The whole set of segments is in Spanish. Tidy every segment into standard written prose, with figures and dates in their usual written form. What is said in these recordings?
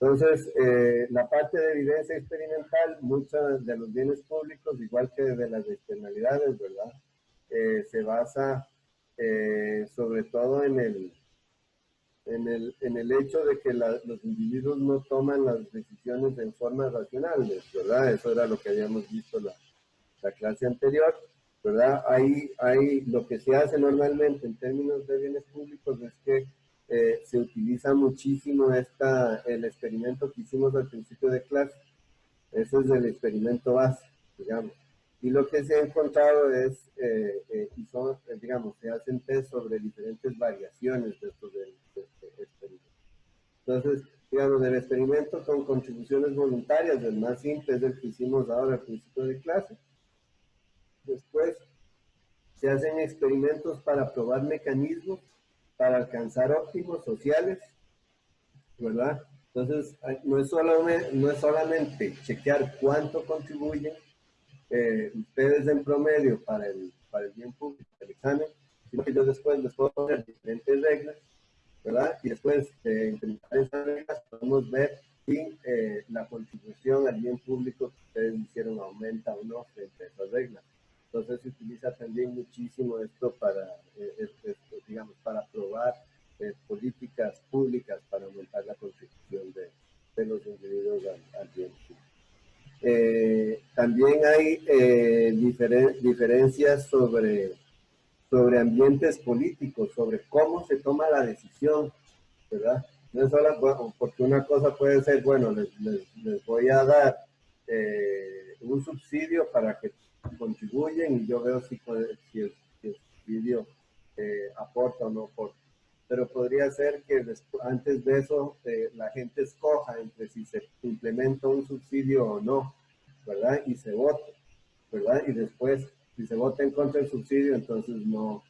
Entonces, la parte de evidencia experimental, muchos de los bienes públicos, igual que de las externalidades, ¿verdad? Se basa sobre todo en el hecho de que los individuos no toman las decisiones en forma racional, ¿verdad? Eso era lo que habíamos visto la clase anterior, ¿verdad? Ahí lo que se hace normalmente en términos de bienes públicos es que se utiliza muchísimo el experimento que hicimos al principio de clase. Ese es el experimento base, digamos. Y lo que se ha encontrado es, digamos, se hacen test sobre diferentes variaciones de este experimento. Entonces, digamos, el experimento con contribuciones voluntarias, el más simple es el que hicimos ahora al principio de clase. Después, se hacen experimentos para probar mecanismos para alcanzar óptimos sociales, ¿verdad? Entonces, no es solamente chequear cuánto contribuyen ustedes en promedio para el bien público del examen, sino que yo después les puedo poner diferentes reglas, ¿verdad? Y después de implementar esas reglas podemos ver si la contribución al bien público que ustedes hicieron aumenta o no frente a esas reglas. Entonces se utiliza también muchísimo esto para, digamos, para probar políticas públicas para aumentar la contribución de los individuos al bien público. También hay diferencias sobre ambientes políticos, sobre cómo se toma la decisión, ¿verdad? No es solo, bueno, porque una cosa puede ser, bueno, les voy a dar un subsidio para que contribuyen y yo veo si el subsidio aporta o no aporta. Pero podría ser que antes de eso la gente escoja entre si se implementa un subsidio o no, ¿verdad? Y se vote, ¿verdad? Y después, si se vota en contra del subsidio, entonces no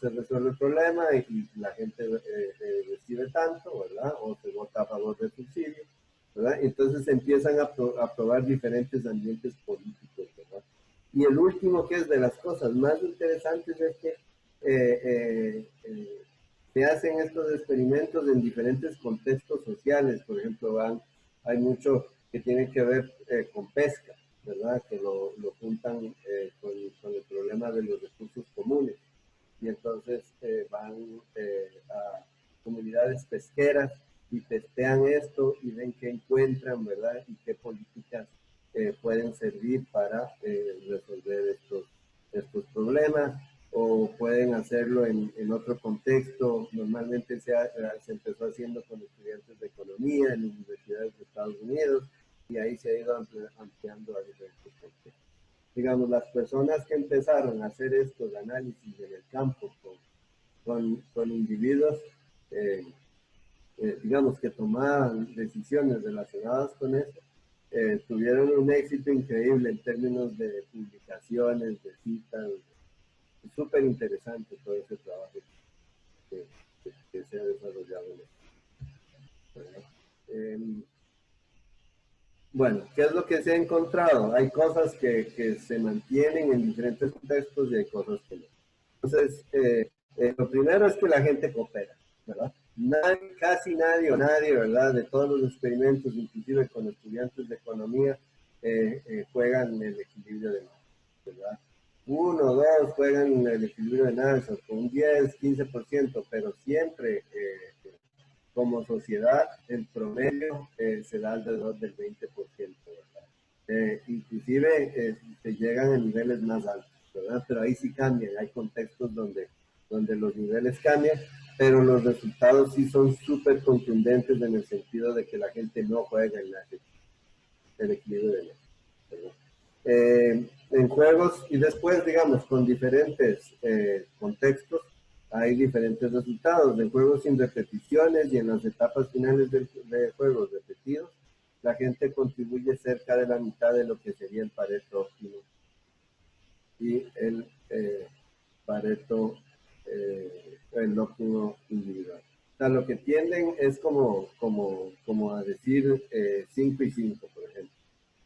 se resuelve el problema y la gente recibe tanto, ¿verdad? O se vota a favor del subsidio, ¿verdad? Entonces empiezan a probar diferentes ambientes políticos, ¿verdad? Y el último, que es de las cosas más interesantes, es que se hacen estos experimentos en diferentes contextos sociales. Por ejemplo, hay mucho que tiene que ver con pesca, ¿verdad? Que lo juntan con el problema de los recursos comunes. Y entonces van a comunidades pesqueras y testean esto y ven qué encuentran, ¿verdad? Y qué políticas pueden servir para resolver estos problemas, o pueden hacerlo en otro contexto. Normalmente se empezó haciendo con estudiantes de economía en universidades de Estados Unidos y ahí se ha ido ampliando a diferentes contextos. Digamos, las personas que empezaron a hacer estos análisis en el campo con individuos, digamos, que tomaban decisiones relacionadas con eso, tuvieron un éxito increíble en términos de publicaciones, de citas. Es súper interesante todo ese trabajo que se ha desarrollado en esto. Bueno, ¿qué es lo que se ha encontrado? Hay cosas que se mantienen en diferentes contextos y hay cosas que no. Entonces, lo primero es que la gente coopera, ¿verdad? Casi nadie o nadie, ¿verdad? De todos los experimentos, inclusive con estudiantes de economía, juegan el equilibrio de Nash, ¿verdad? Uno o dos juegan el equilibrio de Nash con un 10, 15%, pero siempre como sociedad el promedio se da alrededor del 20%, ¿verdad? Inclusive se llegan a niveles más altos, ¿verdad? Pero ahí sí cambian, hay contextos donde los niveles cambian, pero los resultados sí son súper contundentes en el sentido de que la gente no juega en el equilibrio de la, ¿verdad? En juegos y después, digamos, con diferentes contextos, hay diferentes resultados. En juegos sin repeticiones y en las etapas finales de juegos repetidos, la gente contribuye cerca de la mitad de lo que sería el Pareto óptimo y el Pareto, el óptimo individual. O sea, lo que tienden es como a decir 5 y 5, por ejemplo.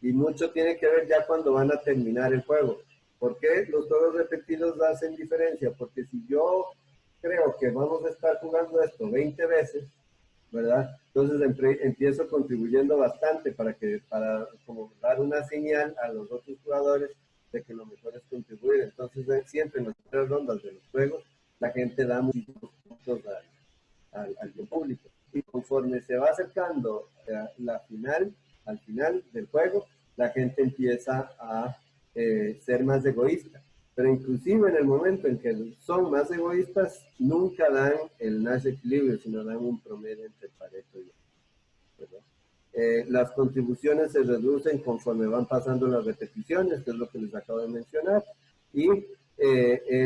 Y mucho tiene que ver ya cuando van a terminar el juego. ¿Por qué los juegos repetidos hacen diferencia? Porque si yo creo que vamos a estar jugando esto 20 veces, ¿verdad? Entonces empiezo contribuyendo bastante para como dar una señal a los otros jugadores de que lo mejor es contribuir. Entonces siempre en las primeras rondas de los juegos la gente da muchísimos puntos al público. Y conforme se va acercando al final del juego, la gente empieza a ser más egoísta. Pero inclusive en el momento en que son más egoístas, nunca dan el Nash equilibrio, sino dan un promedio entre Pareto y las contribuciones se reducen conforme van pasando las repeticiones, que es lo que les acabo de mencionar, y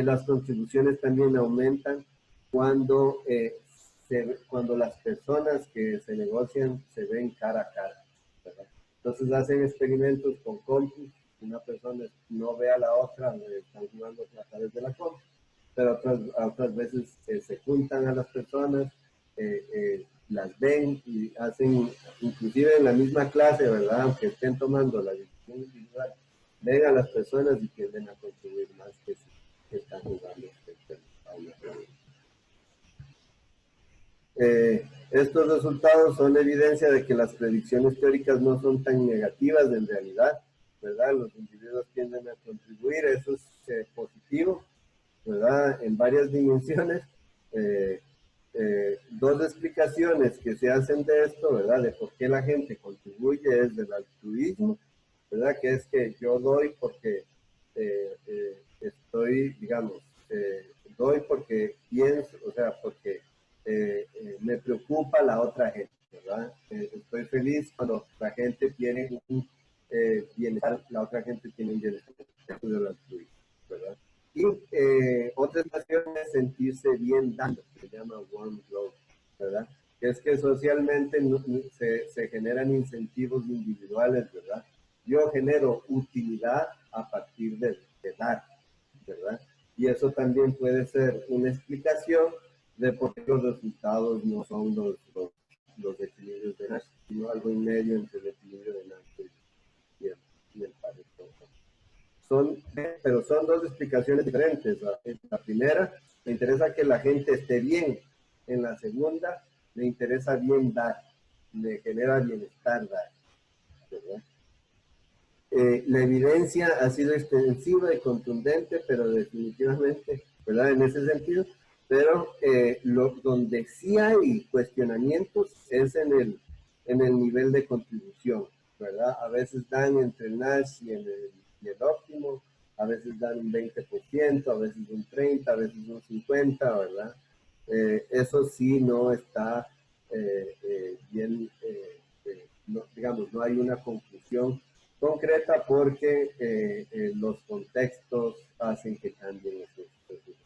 las contribuciones también aumentan cuando, cuando las personas que se negocian se ven cara a cara, ¿verdad? Entonces hacen experimentos con compus, una persona no ve a la otra, están jugando a través de la compu, pero otras veces se juntan a las personas, las ven y hacen, inclusive en la misma clase, ¿verdad? Aunque estén tomando la decisión individual, ven a las personas y tienden a contribuir más que si están jugando a una estos resultados son evidencia de que las predicciones teóricas no son tan negativas en realidad, ¿verdad? Los individuos tienden a contribuir, eso es positivo, ¿verdad? En varias dimensiones. Dos explicaciones que se hacen de esto, ¿verdad? De por qué la gente contribuye es del altruismo, ¿verdad? Que es que yo doy porque estoy, digamos, doy porque pienso, o sea, porque me preocupa la otra gente, ¿verdad? Estoy feliz cuando la gente tiene un bienestar, la otra gente tiene un bienestar del altruismo, ¿verdad? Y otra expresión es sentirse bien dando, que se llama warm glow, ¿verdad? Que es que socialmente se generan incentivos individuales, ¿verdad? Yo genero utilidad a partir de dar, ¿verdad? Y eso también puede ser una explicación de por qué los resultados no son los equilibrios de Nash, sino algo en medio entre el equilibrio de Nash y el Pareto. Pero son dos explicaciones diferentes. En la primera, me interesa que la gente esté bien. En la segunda, me interesa bien dar. Me genera bienestar dar, ¿verdad? La evidencia ha sido extensiva y contundente, pero definitivamente, ¿verdad? En ese sentido, pero donde sí hay cuestionamientos es en el nivel de contribución, ¿verdad? A veces dan entre el Nash y el óptimo, a veces dan un 20%, a veces un 30%, a veces un 50%, ¿verdad? Eso sí no está bien, no, digamos, no hay una conclusión concreta porque los contextos hacen que cambien esos resultados.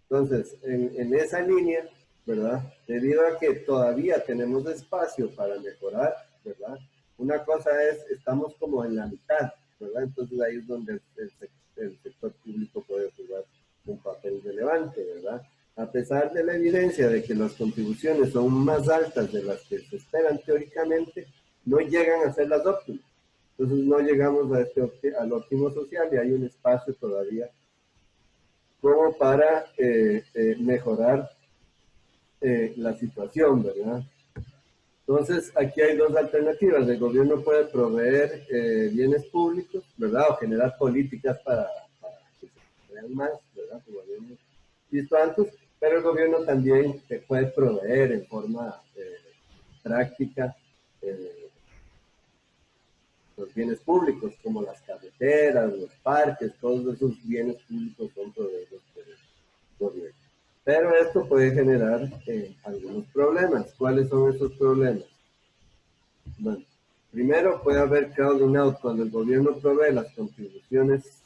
Entonces, en esa línea, ¿verdad? Debido a que todavía tenemos espacio para mejorar, ¿verdad? Una cosa es, estamos como en la mitad, ¿verdad? Entonces ahí es donde el sector público puede jugar un papel relevante, ¿verdad? A pesar de la evidencia de que las contribuciones son más altas de las que se esperan teóricamente, no llegan a ser las óptimas. Entonces no llegamos al óptimo social y hay un espacio todavía como para mejorar la situación, ¿verdad? Entonces, aquí hay dos alternativas. El gobierno puede proveer bienes públicos, ¿verdad? O generar políticas para que se crean más, ¿verdad? Como habíamos visto antes, pero el gobierno también puede proveer en forma práctica los bienes públicos, como las carreteras, los parques, todos esos bienes públicos son proveídos por el gobierno. Pero esto puede generar algunos problemas. ¿Cuáles son esos problemas? Bueno, primero puede haber crowding out. Cuando el gobierno provee, las contribuciones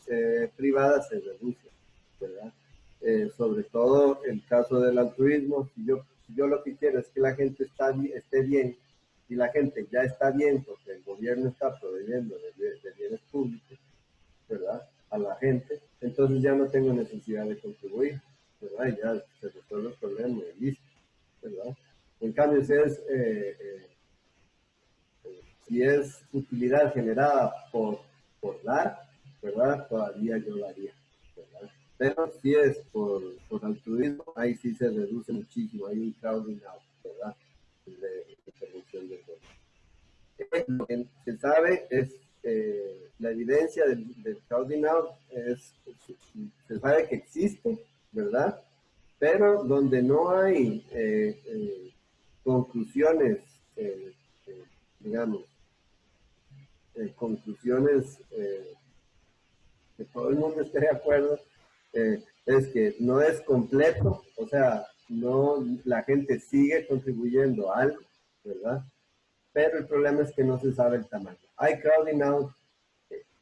privadas se reducen, ¿verdad? Sobre todo el caso del altruismo. Si yo lo que quiero es que la gente esté bien y la gente ya está bien porque el gobierno está proveyendo de bienes públicos, ¿verdad? A la gente, entonces ya no tengo necesidad de contribuir, ¿verdad? Y ya se resuelve el problema y listo, ¿verdad? En cambio, si es utilidad generada por dar, ¿verdad? Todavía yo lo haría, ¿verdad? Pero si es por altruismo, ahí sí se reduce muchísimo, hay un crowding out, ¿verdad? lo que se sabe es, la evidencia del crowding out se sabe que existe, ¿verdad? Pero donde no hay conclusiones, digamos, conclusiones que todo el mundo esté de acuerdo, es que no es completo, o sea, no, la gente sigue contribuyendo a algo, ¿verdad? Pero el problema es que no se sabe el tamaño. Hay crowding out,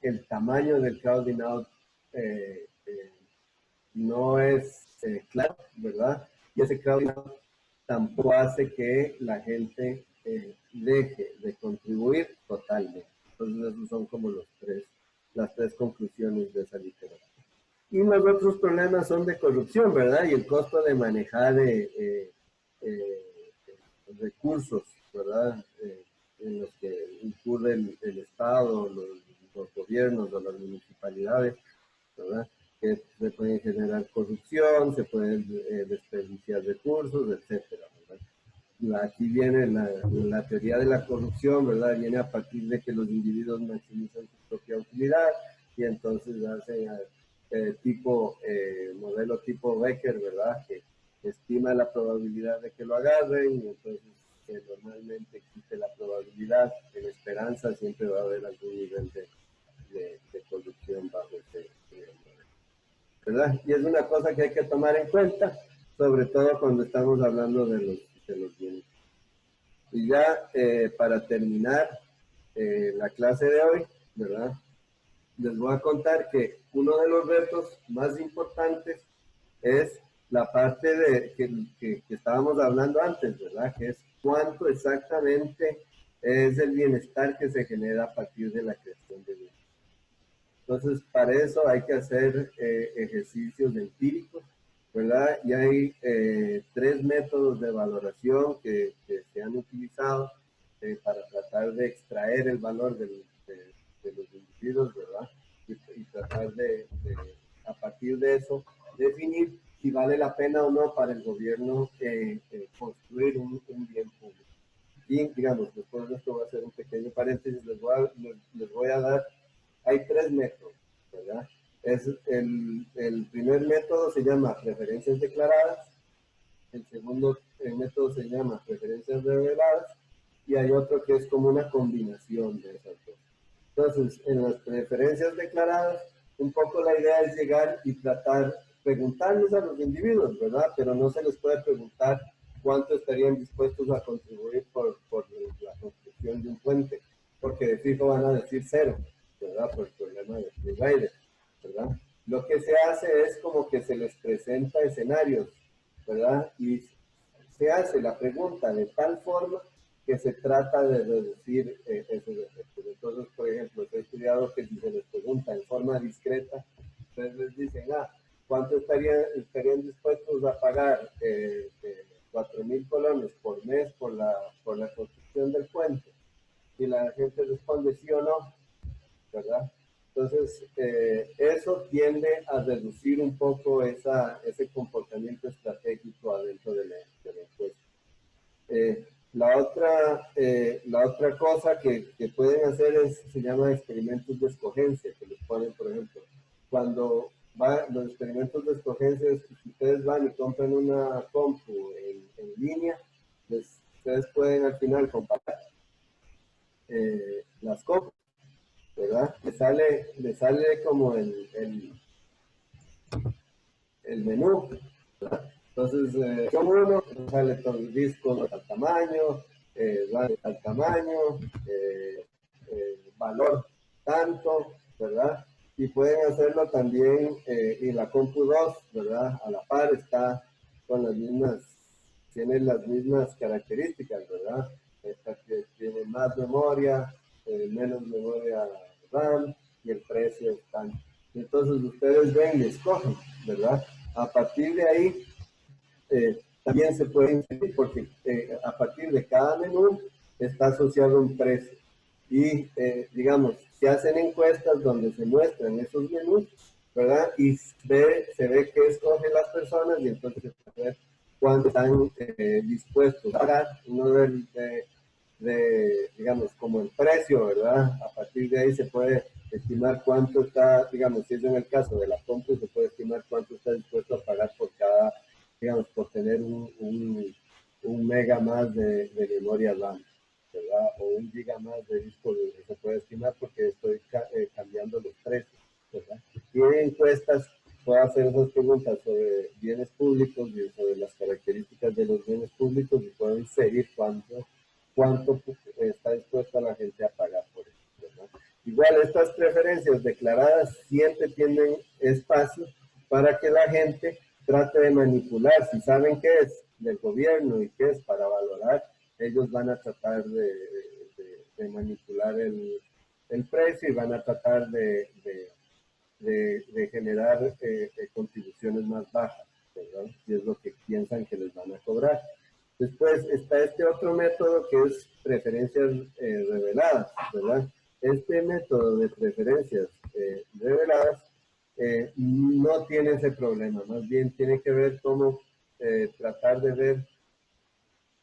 el tamaño del crowding out no es claro, ¿verdad? Y ese crowding out tampoco hace que la gente deje de contribuir totalmente. Entonces esos son como las tres conclusiones de esa literatura. Y los otros problemas son de corrupción, ¿verdad? Y el costo de manejar recursos, ¿verdad? En los que incurre el Estado, los gobiernos o las municipalidades, ¿verdad? Que se pueden generar corrupción, se pueden desperdiciar recursos, etcétera, ¿verdad? Aquí viene la teoría de la corrupción, ¿verdad? Viene a partir de que los individuos maximizan su propia utilidad y entonces hacen modelo tipo Becker, ¿verdad? Que estima la probabilidad de que lo agarren y entonces normalmente existe la probabilidad, en esperanza siempre va a haber algún nivel de corrupción bajo ese nivel, ¿verdad? Y es una cosa que hay que tomar en cuenta, sobre todo cuando estamos hablando de los bienes. Y ya para terminar la clase de hoy, ¿verdad? Les voy a contar que uno de los retos más importantes es la parte que estábamos hablando antes, ¿verdad? Que es cuánto exactamente es el bienestar que se genera a partir de la creación de bienes. Entonces, para eso hay que hacer ejercicios empíricos, ¿verdad? Y hay 3 métodos de valoración que se han utilizado para tratar de extraer el valor de los individuos, ¿verdad? Y tratar a partir de eso, definir si vale la pena o no para el gobierno construir un bien público. Y, digamos, después de esto voy a hacer un pequeño paréntesis, les voy a dar, hay 3 métodos, ¿verdad? El primer método se llama preferencias declaradas, el segundo método se llama preferencias reveladas y hay otro que es como una combinación de esas dos. Entonces, en las preferencias declaradas, un poco la idea es llegar y preguntarles a los individuos, ¿verdad? Pero no se les puede preguntar cuánto estarían dispuestos a contribuir por la construcción de un puente, porque de fijo van a decir 0, ¿verdad? Por el problema de aire, ¿verdad? Lo que se hace es como que se les presenta escenarios, ¿verdad? Y se hace la pregunta de tal forma que se trata de reducir esos efectos. Entonces, por ejemplo, he estudiado que si se les pregunta en forma discreta, entonces les dicen, ¿cuánto estarían dispuestos a pagar 4.000 colones por mes por la construcción del puente? Y la gente responde sí o no, ¿verdad? Entonces, eso tiende a reducir un poco ese comportamiento estratégico adentro de la encuesta. La otra cosa que pueden hacer se llama experimentos de escogencia, que les ponen, por ejemplo, cuando los experimentos de escogencia es que si ustedes van y compran una compu en línea, ustedes pueden al final comparar las compras, ¿verdad? Le sale como el menú, ¿verdad? Entonces, como uno, sale todo el disco al tamaño, al tamaño, valor tanto, ¿verdad? Y pueden hacerlo también, y la Compu 2, ¿verdad? A la par está con tiene las mismas características, ¿verdad? Esta que tiene más memoria, menos memoria RAM, y el precio es tanto. Entonces ustedes ven y escogen, ¿verdad? A partir de ahí, también se puede inferir porque a partir de cada menú está asociado un precio. Y, digamos, se hacen encuestas donde se muestran esos menús, ¿verdad? Y se ve qué escogen las personas y entonces se puede ver cuánto están dispuestos a pagar. Uno digamos, como el precio, ¿verdad? A partir de ahí se puede estimar cuánto está, digamos, si es en el caso de la compu, se puede estimar cuánto está dispuesto a pagar por cada, digamos, por tener un mega más de memoria RAM, ¿verdad? O un giga más de disco duro, se puede estimar porque estoy cambiando los precios, ¿verdad? Y en encuestas puedo hacer esas preguntas sobre bienes públicos y sobre las características de los bienes públicos y puedo inferir cuánto está dispuesta la gente a pagar por eso, ¿verdad? Igual estas preferencias declaradas siempre tienen espacio para que la gente trate de manipular. Si saben qué es del gobierno y qué es para valorar, ellos van a tratar de manipular el precio y van a tratar de generar contribuciones más bajas, ¿verdad? Si es lo que piensan que les van a cobrar. Después está este otro método que es preferencias reveladas, ¿verdad? Este método de preferencias reveladas no tiene ese problema, más bien tiene que ver cómo tratar de ver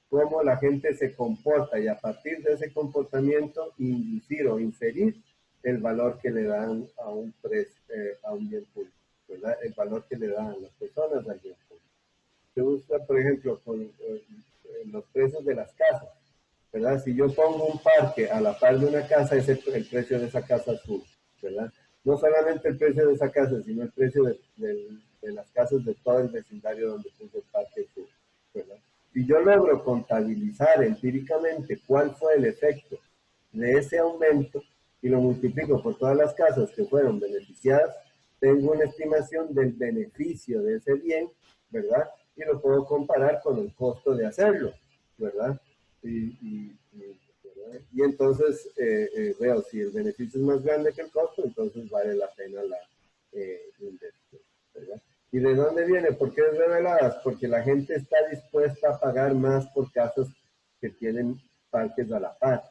cómo la gente se comporta y a partir de ese comportamiento inducir o inferir el valor que le dan a un bien público, ¿verdad? El valor que le dan las personas al bien público. Se usa, por ejemplo, con los precios de las casas, ¿verdad? Si yo pongo un parque a la par de una casa, el precio de esa casa sube, ¿verdad? No solamente el precio de esa casa, sino el precio de las casas de todo el vecindario donde puse el parque sube, ¿verdad? Si yo logro contabilizar empíricamente cuál fue el efecto de ese aumento y lo multiplico por todas las casas que fueron beneficiadas, tengo una estimación del beneficio de ese bien, ¿verdad? Y lo puedo comparar con el costo de hacerlo, ¿verdad? Y entonces veo si el beneficio es más grande que el costo, entonces vale la pena la inversión, ¿verdad? ¿Y de dónde viene? ¿Por qué es reveladas? Porque la gente está dispuesta a pagar más por casas que tienen parques a la par.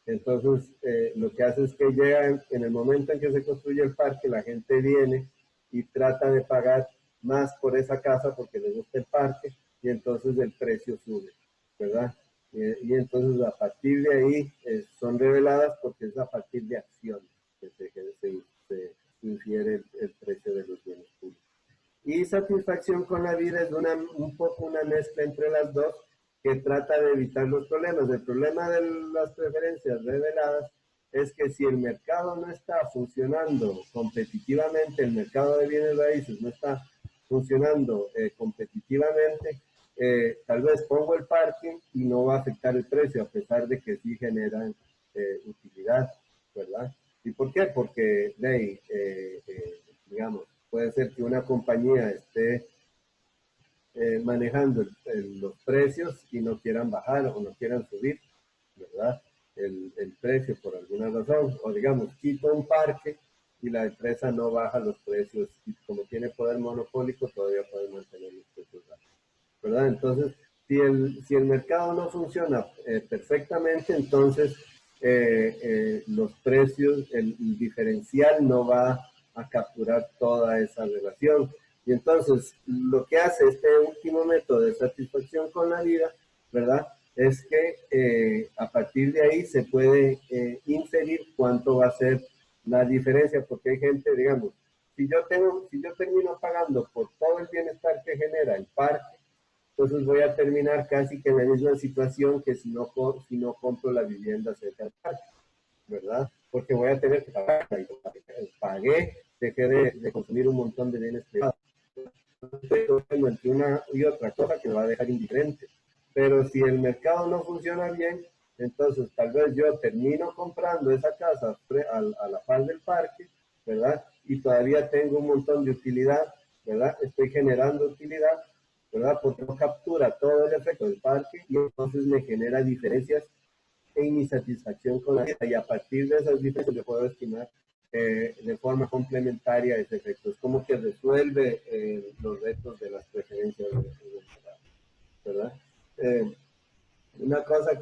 Entonces, lo que hace es que llega en el momento en que se construye el parque, la gente viene y trata de pagar más por esa casa porque le gusta el parque y entonces el precio sube, ¿verdad? Y entonces a partir de ahí son reveladas porque es a partir de acciones que se infiere el precio de los bienes públicos. Y satisfacción con la vida es un poco una mezcla entre las dos que trata de evitar los problemas. El problema de las preferencias reveladas es que si el mercado no está funcionando competitivamente, el mercado de bienes raíces no está funcionando competitivamente, tal vez pongo el parque y no va a afectar el precio, a pesar de que sí generan utilidad, ¿verdad? ¿Y por qué? Porque, digamos, puede ser que una compañía esté manejando los precios y no quieran bajar o no quieran subir, ¿verdad? El precio por alguna razón. O digamos, quito un parque y la empresa no baja los precios y como tiene poder monopólico todavía puede mantener los precios bajos, ¿verdad? Entonces, si el mercado no funciona perfectamente, entonces los precios, el diferencial no va a capturar toda esa relación. Y entonces, lo que hace este último método de satisfacción con la vida, ¿verdad? Es que a partir de ahí se puede inferir cuánto va a ser la diferencia, porque hay gente, digamos, si yo termino pagando por todo el bienestar que genera el parque, entonces voy a terminar casi que en la misma situación que si no compro la vivienda cerca del parque, ¿verdad? Porque voy a tener que pagar, pagué, dejé de consumir un montón de bienes privados. Entre una y otra cosa que me va a dejar indiferente. Pero si el mercado no funciona bien, entonces tal vez yo termino comprando esa casa a la par del parque, ¿verdad? Y todavía tengo un montón de utilidad, ¿verdad? Estoy generando utilidad, ¿verdad? Porque no captura todo el efecto del parque y entonces me genera diferencias en mi satisfacción con la vida. Y a partir de esas diferencias yo puedo estimar de forma complementaria ese efecto. Es como que resuelve los retos de las preferencias, ¿verdad? Una cosa